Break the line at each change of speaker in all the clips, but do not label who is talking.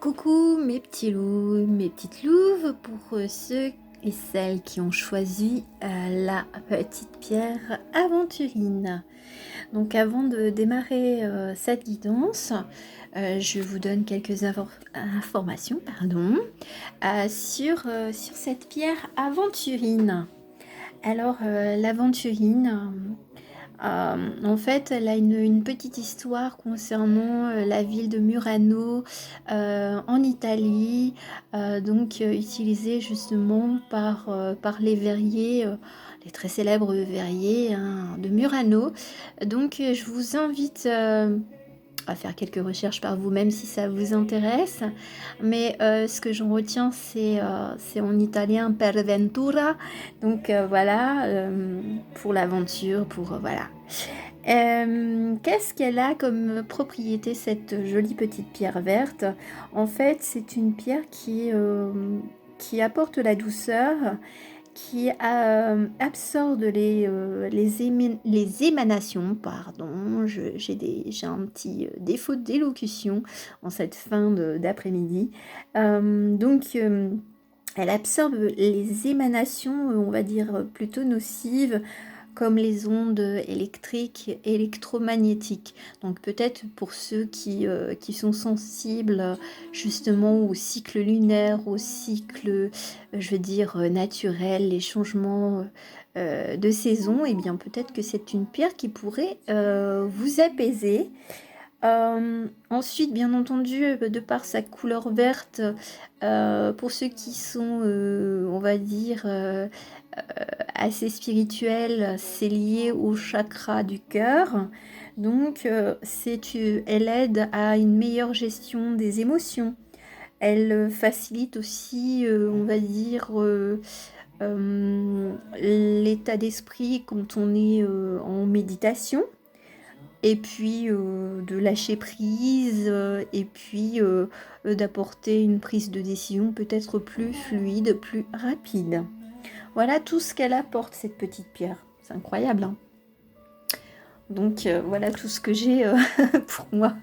Coucou mes petits loups, mes petites louves, pour ceux et celles qui ont choisi la petite pierre aventurine. Donc avant de démarrer cette guidance, je vous donne quelques informations sur cette pierre aventurine. Alors l'aventurine, en fait, elle a une petite histoire concernant la ville de Murano en Italie, utilisée justement par les verriers, les très célèbres verriers hein, de Murano. Donc, je vous invite à faire quelques recherches par vous-même si ça vous intéresse. Mais ce que j'en retiens, c'est en italien per ventura. Donc voilà, pour l'aventure, voilà. Qu'est-ce qu'elle a comme propriété, cette jolie petite pierre verte? En fait, c'est une pierre qui apporte la douceur, qui absorbe les émanations, pardon, j'ai un petit défaut d'élocution en cette fin d'après-midi. Elle absorbe les émanations, on va dire, plutôt nocives, comme les ondes électriques, électromagnétiques. Donc peut-être pour ceux qui sont sensibles justement au cycle lunaire, au cycle, je veux dire, naturel, les changements de saison, et bien peut-être que c'est une pierre qui pourrait vous apaiser. Ensuite, bien entendu, de par sa couleur verte, pour ceux qui sont, on va dire, assez spirituels, c'est lié au chakra du cœur. Donc, elle aide à une meilleure gestion des émotions. Elle facilite aussi, on va dire, l'état d'esprit quand on est en méditation. Et puis de lâcher prise, et puis d'apporter une prise de décision peut-être plus fluide, plus rapide. Voilà tout ce qu'elle apporte, cette petite pierre. C'est incroyable, hein. Donc voilà tout ce que j'ai pour moi.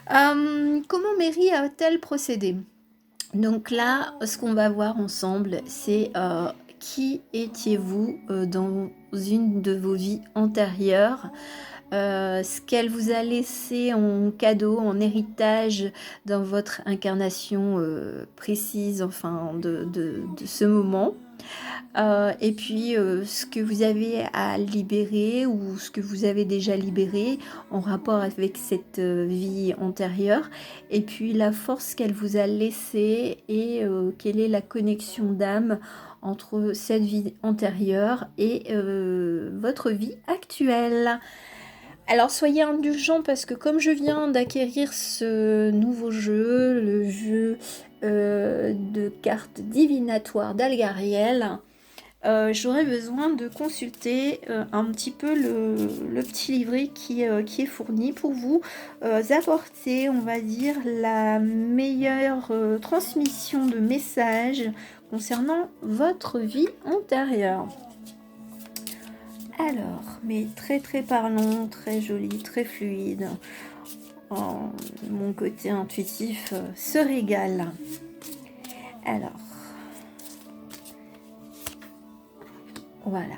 Comment Mary a-t-elle procédé? Donc là, ce qu'on va voir ensemble, c'est qui étiez-vous dans une de vos vies antérieures, ce qu'elle vous a laissé en cadeau, en héritage dans votre incarnation précise, enfin de ce moment. Et puis ce que vous avez à libérer ou ce que vous avez déjà libéré en rapport avec cette vie antérieure, et puis la force qu'elle vous a laissée et quelle est la connexion d'âme entre cette vie antérieure et votre vie actuelle. Alors soyez indulgents parce que comme je viens d'acquérir ce nouveau jeu, le jeu de cartes divinatoires d'Algariel, j'aurais besoin de consulter un petit peu le petit livret qui est fourni pour vous apporter, on va dire, la meilleure transmission de messages concernant votre vie antérieure. Alors, mais très très parlant, très joli, très fluide. Oh, mon côté intuitif se régale. Alors, voilà.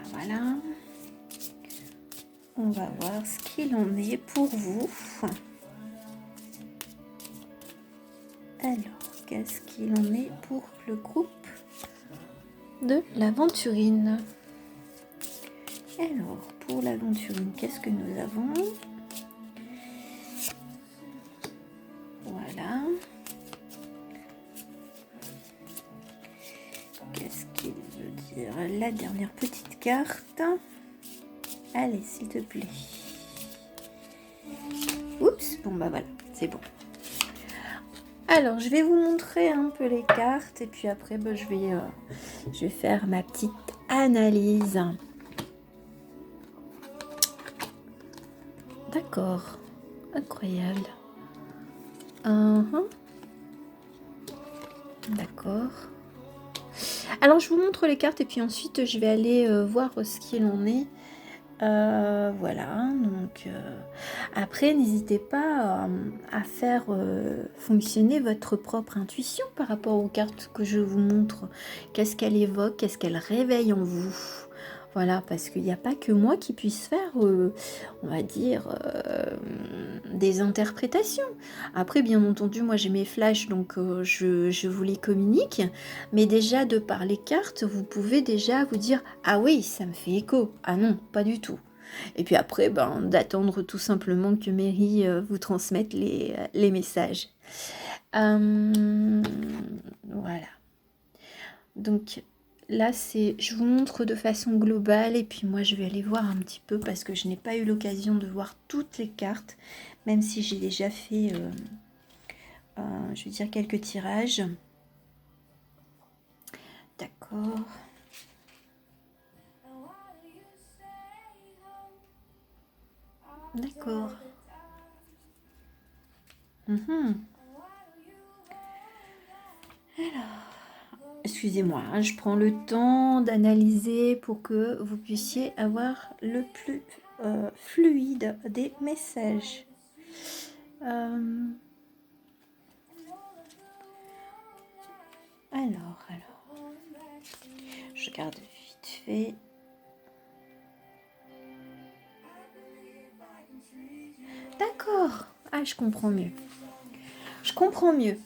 On va voir ce qu'il en est pour vous. Alors, qu'est-ce qu'il en est pour le groupe de l'aventurine? Alors, pour l'aventurine, qu'est-ce que nous avons? Voilà. Qu'est-ce qu'il veut dire? La dernière petite carte. Allez, s'il te plaît. Oups, bon bah voilà, c'est bon. Alors, je vais vous montrer un peu les cartes et puis après, bah, je vais faire ma petite analyse. D'accord, incroyable. D'accord. Alors, je vous montre les cartes et puis ensuite, je vais aller voir ce qu'il en est. Voilà, donc après, n'hésitez pas à faire fonctionner votre propre intuition par rapport aux cartes que je vous montre. Qu'est-ce qu'elle évoque, qu'est-ce qu'elle réveille en vous? Voilà, parce qu'il n'y a pas que moi qui puisse faire, on va dire, des interprétations. Après, bien entendu, moi j'ai mes flashs, donc je vous les communique. Mais déjà, de par les cartes, vous pouvez déjà vous dire « Ah oui, ça me fait écho. Ah non, pas du tout. » Et puis après, ben, d'attendre tout simplement que Mary vous transmette les messages. Voilà. Donc là, je vous montre de façon globale et puis moi, je vais aller voir un petit peu parce que je n'ai pas eu l'occasion de voir toutes les cartes, même si j'ai déjà fait, je veux dire, quelques tirages. D'accord. D'accord. Alors, excusez-moi, hein, je prends le temps d'analyser pour que vous puissiez avoir le plus fluide des messages. Alors, je regarde vite fait. D'accord. Ah, je comprends mieux. Je comprends mieux.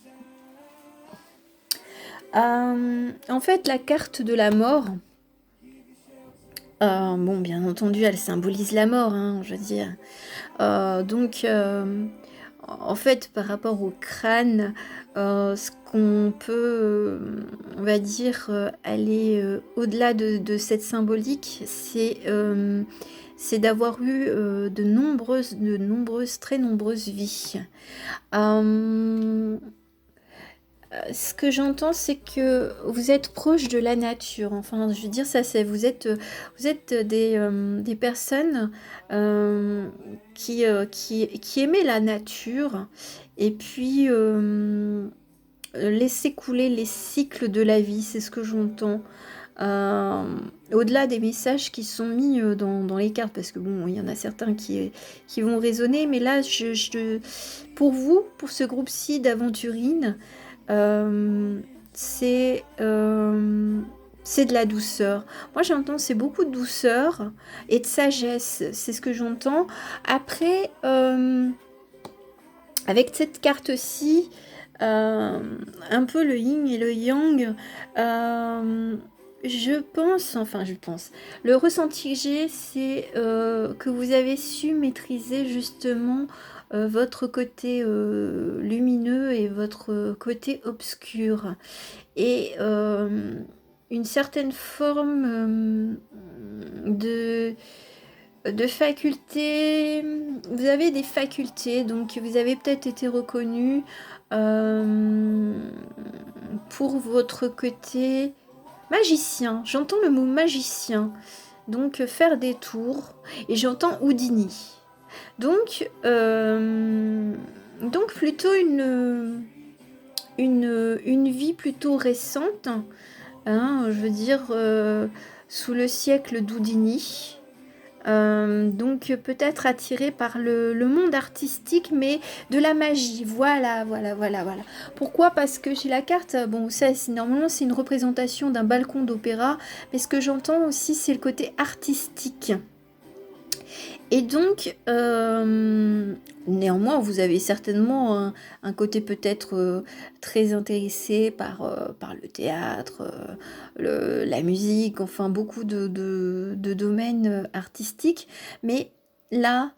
En fait, la carte de la mort, bon, bien entendu, elle symbolise la mort, hein, je veux dire. Donc, en fait, par rapport au crâne, ce qu'on peut, on va dire, aller au-delà de cette symbolique, c'est d'avoir eu très nombreuses vies. Ce que j'entends, c'est que vous êtes proche de la nature. Enfin, je veux dire, ça, c'est vous êtes des personnes qui aimaient la nature et puis laisser couler les cycles de la vie. C'est ce que j'entends. Au-delà des messages qui sont mis dans les cartes, parce que bon, il y en a certains qui vont résonner, mais là, pour vous, pour ce groupe-ci d'aventurines, c'est de la douceur. Moi, j'entends, c'est beaucoup de douceur et de sagesse. C'est ce que j'entends. Après, avec cette carte-ci, un peu le yin et le yang, je pense, le ressenti que j'ai, c'est que vous avez su maîtriser justement votre côté lumineux et votre côté obscur. Et une certaine forme de facultés, vous avez des facultés, donc vous avez peut-être été reconnu pour votre côté magicien. J'entends le mot magicien, donc faire des tours, et j'entends Houdini. Donc plutôt une vie plutôt récente, hein, je veux dire sous le siècle d'Houdini. Donc peut-être attiré par le monde artistique, mais de la magie. Voilà. Pourquoi? Parce que j'ai la carte, bon, ça, normalement, c'est une représentation d'un balcon d'opéra, mais ce que j'entends aussi, c'est le côté artistique. Et donc, néanmoins, vous avez certainement un côté peut-être très intéressé par le théâtre, la musique, enfin beaucoup de domaines artistiques. Mais là,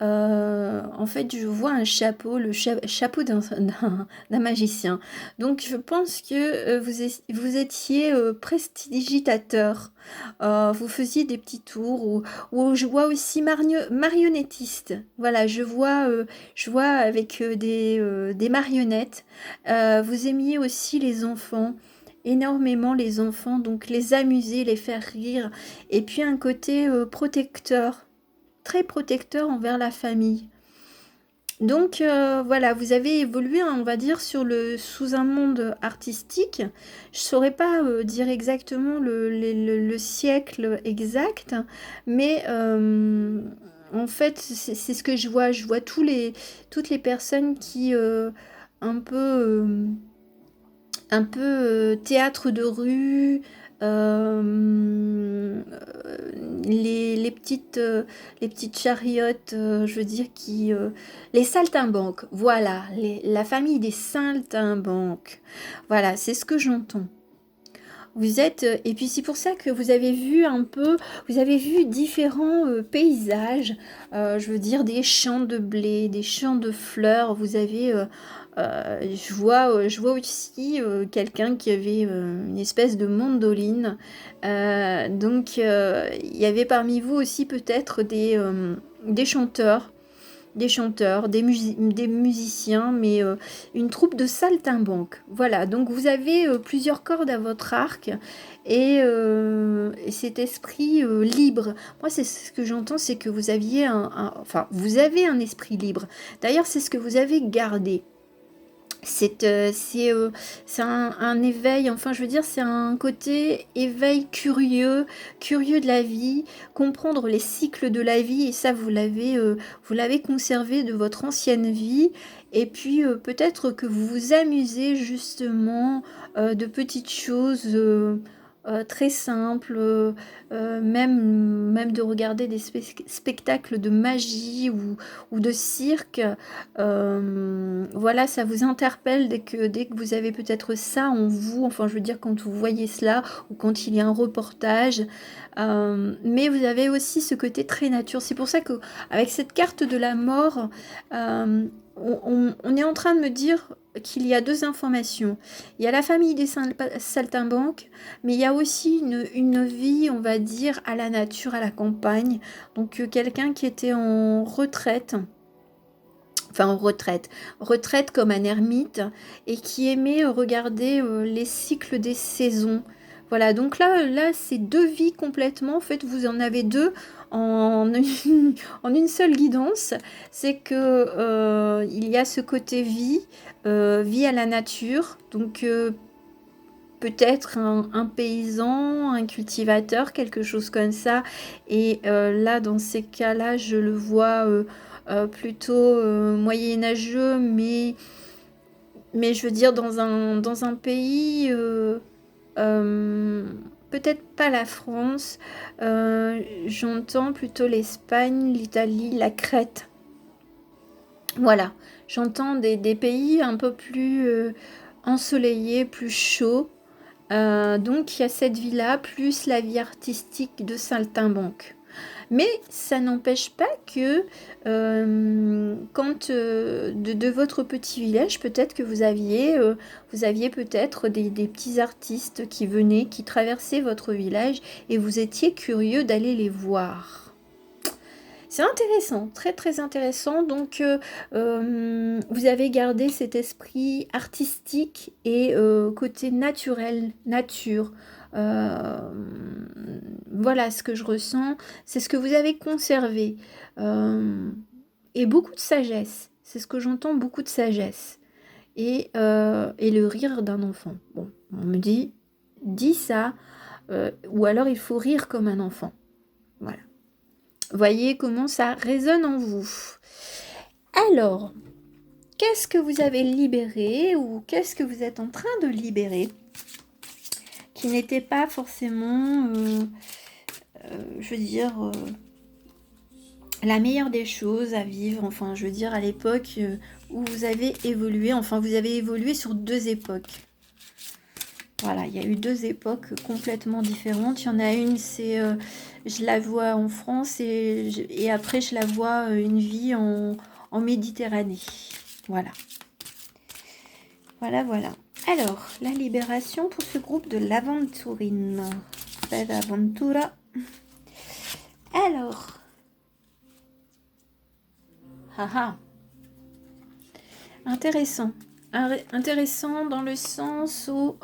en fait, je vois un chapeau, le chapeau d'un magicien. Donc, je pense que vous étiez prestidigitateur. Vous faisiez des petits tours, ou je vois aussi marionnettiste. Voilà, je vois avec des marionnettes. Vous aimiez aussi les enfants, énormément les enfants, donc les amuser, les faire rire. Et puis un côté protecteur, très protecteur envers la famille. Donc voilà, vous avez évolué, hein, on va dire, sous un monde artistique. Je saurais pas dire exactement le siècle exact, mais en fait, c'est ce que je vois. Je vois toutes les personnes qui, un peu, théâtre de rue, les petites chariotes, je veux dire, les saltimbanques, voilà, la famille des saltimbanques. Voilà, c'est ce que j'entends. Vous êtes, et puis c'est pour ça que vous avez vu un peu, vous avez vu différents paysages, je veux dire des champs de blé, des champs de fleurs, vous avez, je vois aussi quelqu'un qui avait une espèce de mandoline, donc il y avait parmi vous aussi peut-être des chanteurs, des musiciens, mais une troupe de saltimbanques. Voilà, donc vous avez plusieurs cordes à votre arc et cet esprit libre. Moi, c'est ce que j'entends, c'est que vous aviez enfin, vous avez un esprit libre. D'ailleurs, c'est ce que vous avez gardé. C'est un éveil, enfin je veux dire, c'est un côté éveil curieux, curieux de la vie, comprendre les cycles de la vie, et ça vous l'avez conservé de votre ancienne vie, et puis peut-être que vous vous amusez justement de petites choses très simples, même de regarder des spectacles de magie ou de cirque. Voilà, ça vous interpelle dès que vous avez peut-être ça en vous, enfin je veux dire quand vous voyez cela ou quand il y a un reportage. Mais vous avez aussi ce côté très nature. C'est pour ça que avec cette carte de la mort, euh, on est en train de me dire qu'il y a deux informations. Il y a la famille des saltimbanques, mais il y a aussi une vie, on va dire, à la nature, à la campagne. Donc quelqu'un qui était en retraite, enfin en retraite, retraite comme un ermite, et qui aimait regarder les cycles des saisons. Voilà, donc là c'est deux vies complètement, en fait vous en avez deux en une, en une seule guidance, c'est que il y a ce côté vie, vie à la nature, donc peut-être un paysan, un cultivateur, quelque chose comme ça. Et là, dans ces cas-là, je le vois plutôt moyenâgeux, mais je veux dire dans un pays, euh, peut-être pas la France, j'entends plutôt l'Espagne, l'Italie, la Crète. Voilà, j'entends des pays un peu plus ensoleillés, plus chauds. Donc il y a cette vie-là, plus la vie artistique de saltimbanque. Mais ça n'empêche pas que quand de votre petit village, peut-être que vous aviez peut-être des petits artistes qui venaient, qui traversaient votre village et vous étiez curieux d'aller les voir. C'est intéressant, très très intéressant. Donc, vous avez gardé cet esprit artistique et côté naturel, nature. Euh, voilà ce que je ressens, c'est ce que vous avez conservé. Euh, et beaucoup de sagesse, c'est ce que j'entends, beaucoup de sagesse. Et le rire d'un enfant. Bon, on me dit, dis ça, ou alors il faut rire comme un enfant. Voilà. Voyez comment ça résonne en vous. Alors, qu'est-ce que vous avez libéré ou qu'est-ce que vous êtes en train de libérer qui n'était pas forcément, je veux dire, la meilleure des choses à vivre, enfin, je veux dire, à l'époque où vous avez évolué, enfin, vous avez évolué sur deux époques. Voilà, il y a eu deux époques complètement différentes. Il y en a une, c'est, je la vois en France et après, je la vois une vie en Méditerranée. Voilà. Voilà, voilà. Alors, la libération pour ce groupe de l'Aventurine. L'Aventura. Alors. Haha. Intéressant. Intéressant dans le sens où...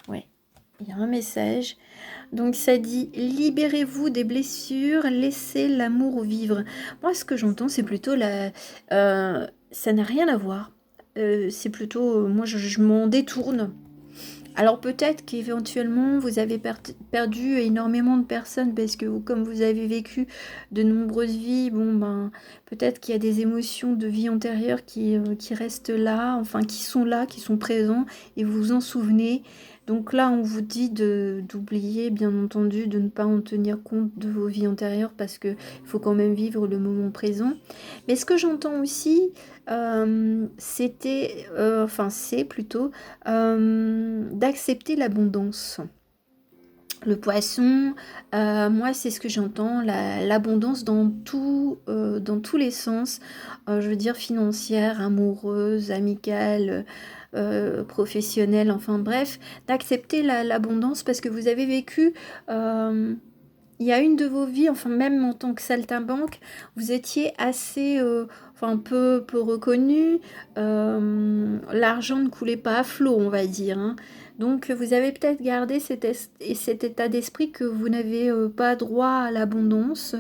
ouais, il y a un message. Donc ça dit libérez-vous des blessures, laissez l'amour vivre. Moi ce que j'entends c'est plutôt ça n'a rien à voir. C'est plutôt moi je m'en détourne. Alors peut-être qu'éventuellement vous avez perdu énormément de personnes parce que comme vous avez vécu de nombreuses vies, bon ben peut-être qu'il y a des émotions de vie antérieure qui restent là, enfin qui sont là, qui sont présents et vous vous en souvenez. Donc là on vous dit d'oublier bien entendu, de ne pas en tenir compte de vos vies antérieures parce que il faut quand même vivre le moment présent. Mais ce que j'entends aussi, c'est plutôt d'accepter l'abondance. Le poisson, moi c'est ce que j'entends, l'abondance dans tous les sens, je veux dire financière, amoureuse, amicale, professionnelle, enfin bref, d'accepter l'abondance parce que vous avez vécu, il y a une de vos vies, enfin même en tant que saltimbanque, vous étiez assez, enfin peu reconnu, l'argent ne coulait pas à flot, on va dire, hein. Donc vous avez peut-être gardé cet état d'esprit que vous n'avez pas droit à l'abondance,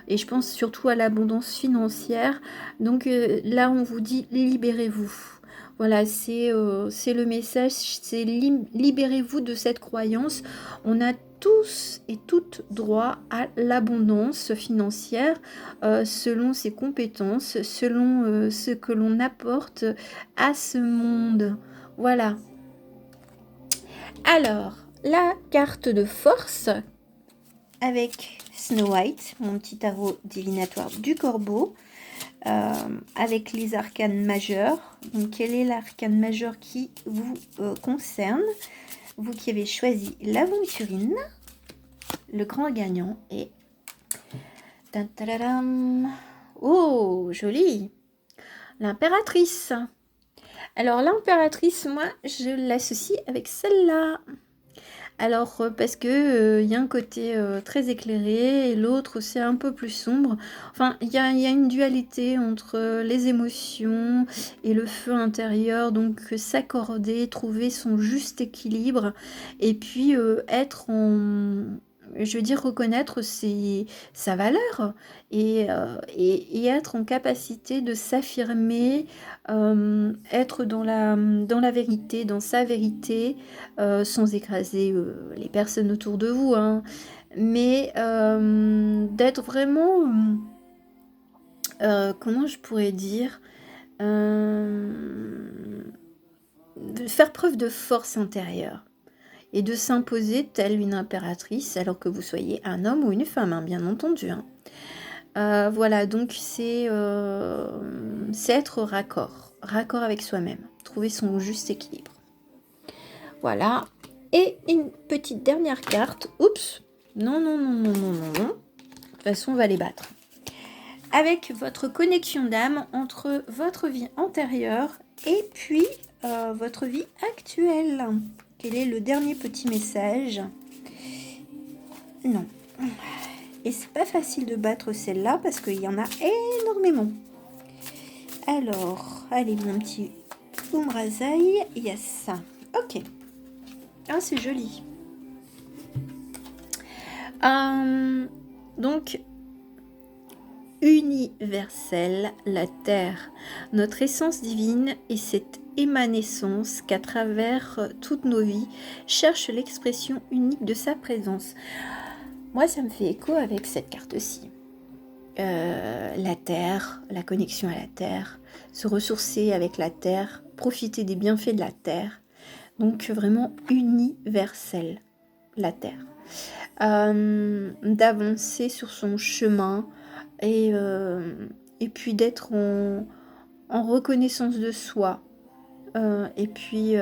et je pense surtout à l'abondance financière. Donc là, on vous dit libérez-vous. Voilà, c'est le message, c'est libérez-vous de cette croyance. On a tous et toutes droit à l'abondance financière selon ses compétences, selon ce que l'on apporte à ce monde. Voilà. Alors, la carte de force avec Snow White, mon petit tarot divinatoire du corbeau, avec les arcanes majeurs. Donc, quel est l'arcane majeur qui vous concerne? Vous qui avez choisi l'aventurine, le grand gagnant est... Oh, joli! L'impératrice. Alors, l'impératrice, moi, je l'associe avec celle-là. Alors, parce que y a un côté très éclairé et l'autre, c'est un peu plus sombre. Enfin, il y a une dualité entre les émotions et le feu intérieur. Donc, s'accorder, trouver son juste équilibre et puis être en... Je veux dire, reconnaître sa valeur et être en capacité de s'affirmer, être dans la vérité, dans sa vérité, sans écraser les personnes autour de vous, hein, mais d'être vraiment, comment je pourrais dire, de faire preuve de force intérieure et de s'imposer telle une impératrice alors que vous soyez un homme ou une femme, hein, bien entendu, hein. Voilà, donc c'est être raccord avec soi-même, trouver son juste équilibre. Voilà. Et une petite dernière carte. Oups. Non. De toute façon, on va les battre. Avec votre connexion d'âme entre votre vie antérieure et puis votre vie actuelle. Quel est le dernier petit message? Non. Et c'est pas facile de battre celle-là parce qu'il y en a énormément. Alors, allez mon petit Umrazai. Yes. Ok. Ah, c'est joli. Donc, universelle, la Terre, notre essence divine et cette émanescence qu'à travers toutes nos vies cherche l'expression unique de sa présence. Moi, ça me fait écho avec cette carte-ci. La Terre, la connexion à la Terre, se ressourcer avec la Terre, profiter des bienfaits de la Terre. Donc, vraiment universelle, la Terre. D'avancer sur son chemin et puis d'être en reconnaissance de soi et puis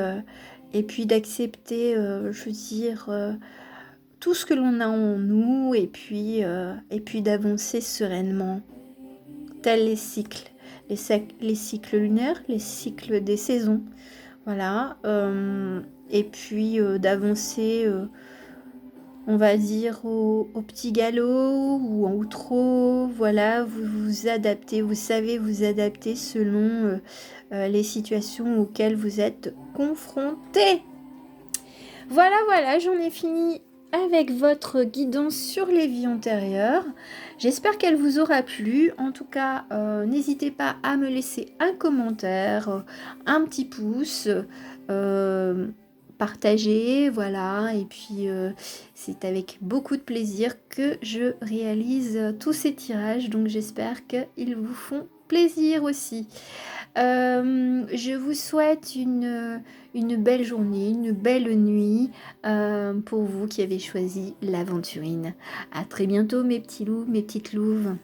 d'accepter, je veux dire, tout ce que l'on a en nous et puis d'avancer sereinement, tels les cycles, les cycles lunaires, les cycles des saisons, voilà, et puis d'avancer on va dire au petit galop ou en outro, voilà, vous vous adaptez, vous savez vous adapter selon les situations auxquelles vous êtes confrontés. Voilà, j'en ai fini avec votre guidance sur les vies antérieures. J'espère qu'elle vous aura plu. En tout cas, n'hésitez pas à me laisser un commentaire, un petit pouce, partager, voilà. Et puis, c'est avec beaucoup de plaisir que je réalise tous ces tirages. Donc, j'espère qu'ils vous font plaisir aussi. Je vous souhaite une belle journée, une belle nuit pour vous qui avez choisi l'aventurine. À très bientôt mes petits loups, mes petites louves.